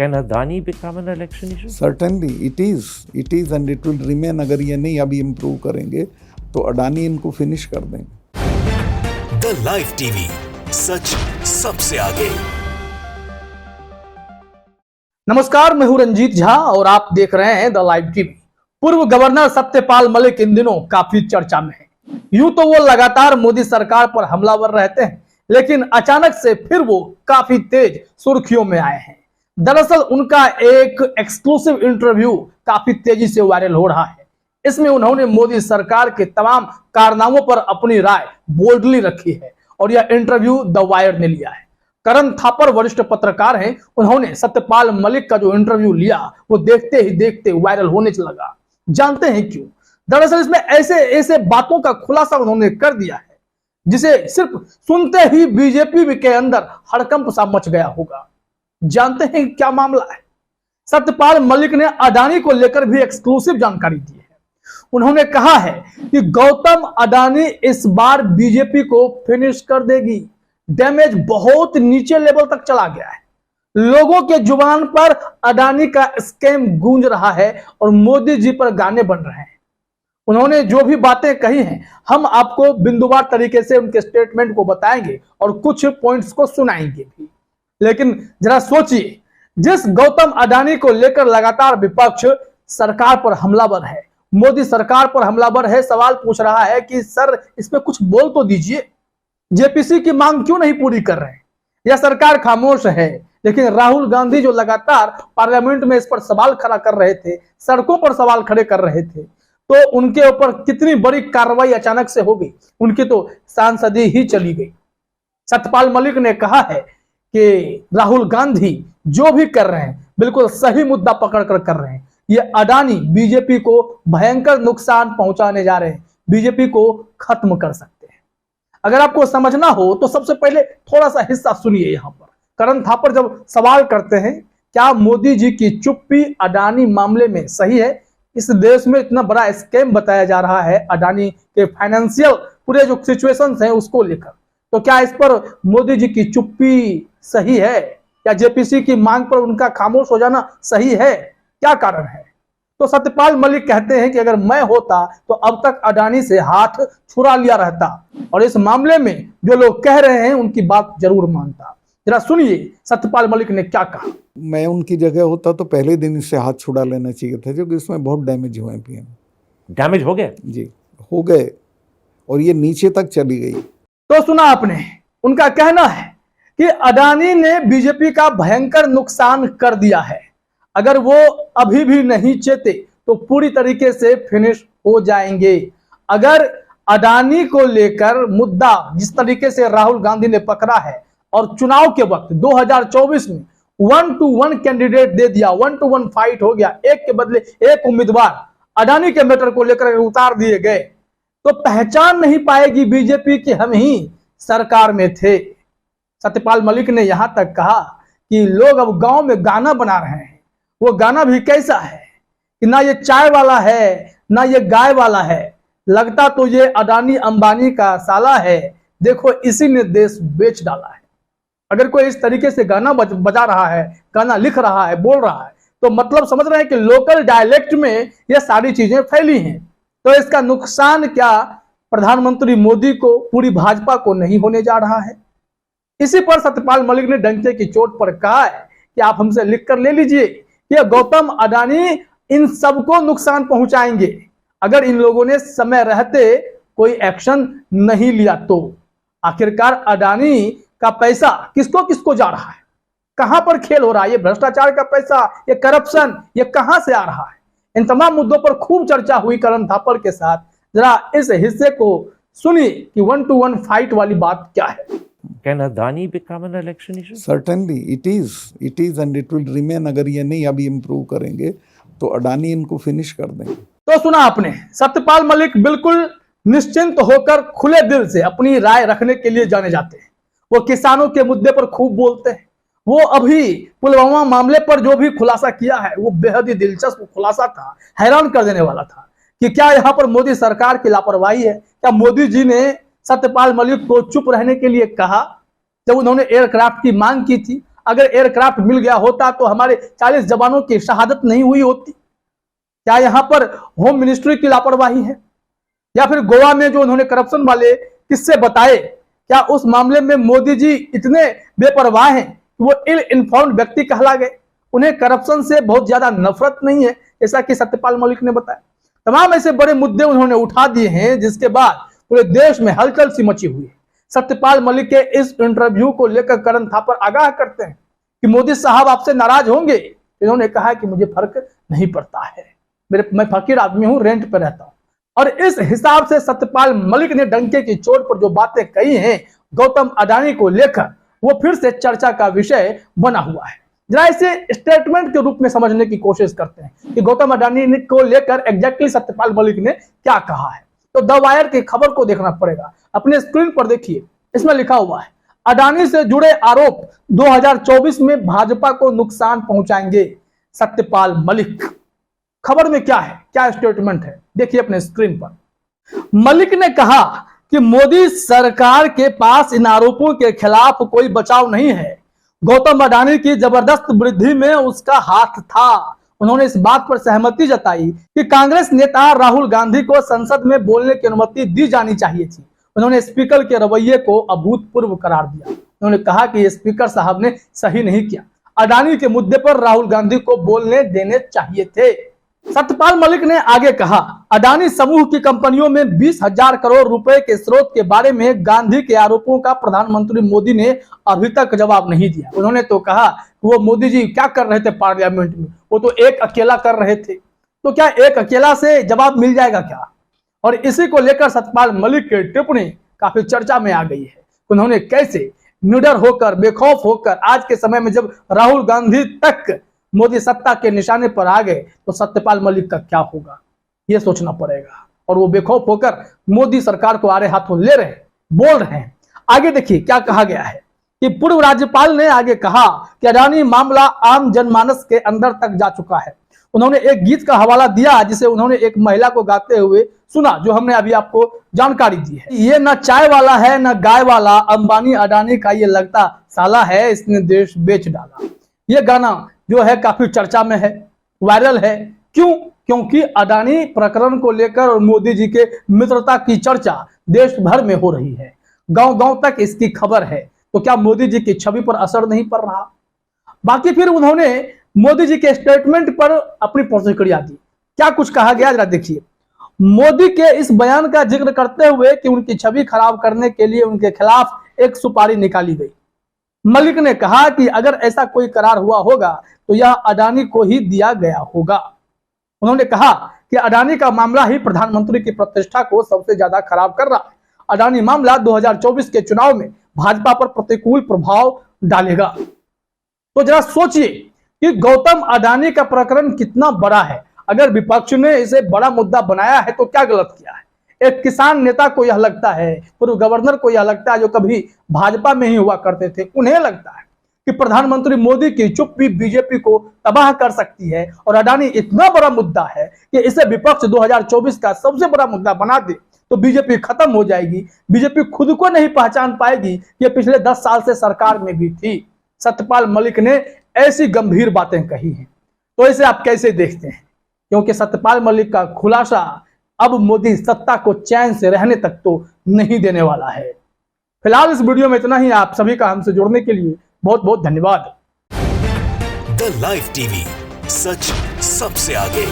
Can Adani become an election issue? Certainly, it is and it will remain. अगर ये नहीं अभी improve करेंगे तो अडानी इनको फिनिश कर देंगे। द लाइव टीवी, सच सबसे आगे। नमस्कार, मैं हूं रंजीत झा और आप देख रहे हैं द लाइव टीवी। पूर्व गवर्नर सत्यपाल मलिक इन दिनों काफी चर्चा में है। यूं तो वो लगातार मोदी सरकार पर हमलावर रहते हैं, लेकिन अचानक से फिर वो काफी तेज सुर्खियों में आए हैं। दरअसल उनका एक एक्सक्लूसिव इंटरव्यू काफी तेजी से वायरल हो रहा है। इसमें उन्होंने मोदी सरकार के तमाम कारनामों पर अपनी राय बोल्डली रखी है और यह इंटरव्यू द वायर ने लिया है। करण थापर वरिष्ठ पत्रकार हैं, उन्होंने सत्यपाल मलिक का जो इंटरव्यू लिया वो देखते ही देखते वायरल होने लगा। जानते हैं क्यों? दरअसल इसमें ऐसे बातों का खुलासा उन्होंने कर दिया है जिसे सिर्फ सुनते ही बीजेपी के अंदर हड़कंप सा मच गया होगा। जानते हैं क्या मामला है? सत्यपाल मलिक ने अडानी को लेकर भी एक्सक्लूसिव जानकारी दी है। उन्होंने कहा है कि गौतम अडानी इस बार बीजेपी को फिनिश कर देगी। डैमेज बहुत नीचे लेवल तक चला गया है। लोगों के जुबान पर अडानी का स्कैम गूंज रहा है और मोदी जी पर गाने बन रहे हैं। उन्होंने जो भी बातें कही हैं, हम आपको बिंदुवार तरीके से उनके स्टेटमेंट को बताएंगे और कुछ पॉइंट्स को सुनाएंगे भी। लेकिन जरा सोचिए, जिस गौतम अडानी को लेकर लगातार विपक्ष सरकार पर हमलावर है, मोदी सरकार पर हमलावर है, सवाल पूछ रहा है कि सर इस पे कुछ बोल तो दीजिए, जेपीसी की मांग क्यों नहीं पूरी कर रहे हैं? यह सरकार खामोश है। लेकिन राहुल गांधी जो लगातार पार्लियामेंट में इस पर सवाल खड़ा कर रहे थे, सड़कों पर सवाल खड़े कर रहे थे, तो उनके ऊपर कितनी बड़ी कार्रवाई अचानक से हो गई। उनकी तो सांसदी ही चली गई। सत्यपाल मलिक ने कहा है कि राहुल गांधी जो भी कर रहे हैं बिल्कुल सही मुद्दा पकड़कर कर रहे हैं। ये अडानी बीजेपी को भयंकर नुकसान पहुंचाने जा रहे हैं, बीजेपी को खत्म कर सकते हैं। अगर आपको समझना हो तो सबसे पहले थोड़ा सा हिस्सा सुनिए। यहाँ पर करण थापर जब सवाल करते हैं, क्या मोदी जी की चुप्पी अडानी मामले में सही है? इस देश में इतना बड़ा स्कैम बताया जा रहा है अडानी के फाइनेंशियल पूरे जो सिचुएशन हैं उसको लेकर, तो क्या इस पर मोदी जी की चुप्पी सही है या जेपीसी की मांग पर उनका खामोश हो जाना सही है? क्या कारण है? तो सत्यपाल मलिक कहते हैं कि अगर मैं होता तो अब तक अडानी से हाथ छुड़ा लिया रहता और इस मामले में जो लोग कह रहे हैं उनकी बात जरूर मानता। जरा सुनिए सत्यपाल मलिक ने क्या कहा। मैं उनकी जगह होता तो पहले दिन इससे हाथ छुड़ा लेना चाहिए था, क्योंकि इसमें बहुत डैमेज हुए हैं। पीएम डैमेज हो गए जी, हो गए और ये नीचे तक चली गई। तो सुना आपने, उनका कहना है कि अडानी ने बीजेपी का भयंकर नुकसान कर दिया है। अगर वो अभी भी नहीं चेते तो पूरी तरीके से फिनिश हो जाएंगे। अगर अडानी को लेकर मुद्दा जिस तरीके से राहुल गांधी ने पकड़ा है और चुनाव के वक्त 2024 में 1 to 1 कैंडिडेट दे दिया, 1 to 1 फाइट हो गया, एक के बदले एक उम्मीदवार अडानी के मैटर को लेकर उतार दिए गए, तो पहचान नहीं पाएगी बीजेपी कि हम ही सरकार में थे। सत्यपाल मलिक ने यहां तक कहा कि लोग अब गांव में गाना बना रहे हैं। वो गाना भी कैसा है कि ना ये चाय वाला है ना ये गाय वाला है, लगता तो ये अडानी अंबानी का साला है, देखो इसी ने देश बेच डाला है। अगर कोई इस तरीके से गाना बजा रहा है, गाना लिख रहा है, बोल रहा है, तो मतलब समझ रहे हैं कि लोकल डायलेक्ट में ये सारी चीजें फैली हैं। तो इसका नुकसान क्या प्रधानमंत्री मोदी को, पूरी भाजपा को नहीं होने जा रहा है? इसी पर सत्यपाल मलिक ने डंके की चोट पर कहा है कि आप हमसे लिख कर ले लीजिए कि गौतम अडानी इन सबको नुकसान पहुंचाएंगे अगर इन लोगों ने समय रहते कोई एक्शन नहीं लिया तो। आखिरकार अडानी का पैसा किसको किसको जा रहा है? कहां पर खेल हो रहा है? ये भ्रष्टाचार का पैसा, ये करप्शन, ये कहां से आ रहा है? इन तमाम मुद्दों पर खूब चर्चा हुई करण थापर के साथ। जरा इस हिस्से को सुनिए कि 1 to 1 फाइट वाली बात क्या है। Can Adani become an election issue? Certainly, it is and it will remain। अगर ये नहीं अभी इम्प्रूव करेंगे तो अडानी इनको फिनिश कर देंगे। तो सुना आपने, सत्यपाल मलिक बिल्कुल निश्चिंत होकर खुले दिल से अपनी राय रखने के लिए जाने जाते हैं। वो किसानों के मुद्दे पर खूब बोलते हैं। वो अभी पुलवामा मामले पर जो भी खुलासा किया है वो बेहद ही दिलचस्प खुलासा था, हैरान कर देने वाला था कि क्या यहाँ पर मोदी सरकार की लापरवाही है? क्या मोदी जी ने सत्यपाल मलिक को चुप रहने के लिए कहा जब उन्होंने एयरक्राफ्ट की मांग की थी? अगर एयरक्राफ्ट मिल गया होता तो हमारे 40 जवानों की शहादत नहीं हुई होती। क्या यहाँ पर होम मिनिस्ट्री की लापरवाही है? या फिर गोवा में जो उन्होंने करप्शन वाले किस्से बताए, क्या उस मामले में मोदी जी इतने बेपरवाह हैं कि वो इल इन्फॉर्म्ड व्यक्ति कहला गए? उन्हें करप्शन से बहुत ज्यादा नफरत नहीं है, जैसा कि सत्यपाल मलिक ने बताया। तमाम ऐसे बड़े मुद्दे उन्होंने उठा दिए हैं जिसके बाद पूरे देश में हलचल सी मची हुई है। सत्यपाल मलिक के इस इंटरव्यू को लेकर करण थापर आगाह करते हैं कि मोदी साहब आपसे नाराज होंगे। इन्होंने कहा कि मुझे फर्क नहीं पड़ता है, मैं फकीर आदमी हूं, रेंट पे रहता हूं। और इस हिसाब से सत्यपाल मलिक ने डंके की चोट पर जो बातें कही हैं गौतम अडानी को लेकर, वो फिर से चर्चा का विषय बना हुआ है। जरा इसे स्टेटमेंट के रूप में समझने की कोशिश करते हैं कि गौतम अडानी को लेकर एग्जैक्टली सत्यपाल मलिक ने क्या कहा है। तो द वायर की खबर को देखना पड़ेगा। अपने स्क्रीन पर देखिए, इसमें लिखा हुआ है अडानी से जुड़े आरोप 2024 में भाजपा को नुकसान पहुंचाएंगे, सत्यपाल मलिक। खबर में क्या है, क्या स्टेटमेंट है, देखिए अपने स्क्रीन पर। मलिक ने कहा कि मोदी सरकार के पास इन आरोपों के खिलाफ कोई बचाव नहीं है। गौतम अडानी की जबरदस्त वृद्धि में उसका हाथ था। उन्होंने इस बात पर सहमति जताई कि कांग्रेस नेता राहुल गांधी को संसद में बोलने की अनुमति दी जानी चाहिए थी। उन्होंने स्पीकर के रवैये को अभूतपूर्व करार दिया। उन्होंने कहा कि स्पीकर साहब ने सही नहीं किया, अडानी के मुद्दे पर राहुल गांधी को बोलने देने चाहिए थे। सत्यपाल मलिक ने आगे कहा, अडानी समूह की कंपनियों में 20,000 करोड़ रुपए के स्रोत के बारे में गांधी के आरोपों का प्रधानमंत्री मोदी ने अभी तक जवाब नहीं दिया। उन्होंने तो कहा कि वो मोदी जी क्या कर रहे थे पार्लियामेंट में, वो तो एक अकेला कर रहे थे। तो क्या एक अकेला से जवाब मिल जाएगा क्या? और इसी को लेकर सत्यपाल मलिक की टिप्पणी काफी चर्चा में आ गई है। उन्होंने कैसे निडर होकर, बेखौफ होकर, आज के समय में जब राहुल गांधी तक मोदी सत्ता के निशाने पर आ गए तो सत्यपाल मलिक का क्या होगा, यह सोचना पड़ेगा। और वो बेखौफ होकर मोदी सरकार को आड़े हाथों ले रहे, बोल रहे हैं। आगे देखिए क्या कहा गया है कि पूर्व राज्यपाल ने आगे कहा कि अडानी मामला आम जनमानस के अंदर तक जा चुका है। उन्होंने एक गीत का हवाला दिया जिसे उन्होंने एक महिला को गाते हुए सुना, जो हमने अभी आपको जानकारी दी है। ये न चाय वाला है न गाय वाला, अंबानी अडानी का ये लगता साला है, इसने देश बेच डाला। ये गाना जो है काफी चर्चा में है, वायरल है। क्यों? क्योंकि अडानी प्रकरण को लेकर और मोदी जी के मित्रता की चर्चा देश भर में हो रही है, गांव-गांव तक इसकी खबर है। तो क्या मोदी जी की छवि पर असर नहीं पड़ रहा? बाकी फिर उन्होंने मोदी जी के स्टेटमेंट पर अपनी प्रतिक्रिया दी। क्या कुछ कहा गया जरा देखिए। मोदी के इस बयान का जिक्र करते हुए कि उनकी छवि खराब करने के लिए उनके खिलाफ एक सुपारी निकाली गई। मलिक ने कहा कि अगर ऐसा कोई करार हुआ होगा तो यह अडानी को ही दिया गया होगा। उन्होंने कहा कि अडानी का मामला ही प्रधानमंत्री की प्रतिष्ठा को सबसे ज्यादा खराब कर रहा है। अडानी मामला 2024 के चुनाव में भाजपा पर प्रतिकूल प्रभाव डालेगा। तो जरा सोचिए कि गौतम अडानी का प्रकरण कितना बड़ा है। अगर विपक्ष ने इसे बड़ा मुद्दा बनाया है तो क्या गलत किया है? एक किसान नेता को यह लगता है, पूर्व गवर्नर को यह लगता है, जो कभी भाजपा में ही हुआ करते थे, उन्हें लगता है कि प्रधानमंत्री मोदी की चुप्पी बीजेपी को तबाह कर सकती है। और अडानी इतना बड़ा मुद्दा है कि इसे विपक्ष 2024 का सबसे बड़ा मुद्दा बना दे तो बीजेपी खत्म हो जाएगी। बीजेपी खुद को नहीं पहचान पाएगी कि पिछले 10 साल से सरकार में भी थी। सत्यपाल मलिक ने ऐसी गंभीर बातें कही हैं। तो इसे आप कैसे देखते हैं? क्योंकि सत्यपाल मलिक का खुलासा अब मोदी सत्ता को चैन से रहने तक तो नहीं देने वाला है। फिलहाल इस वीडियो में इतना ही। आप सभी का हमसे जुड़ने के लिए बहुत बहुत धन्यवाद। द लाइव टीवी, सच सबसे आगे।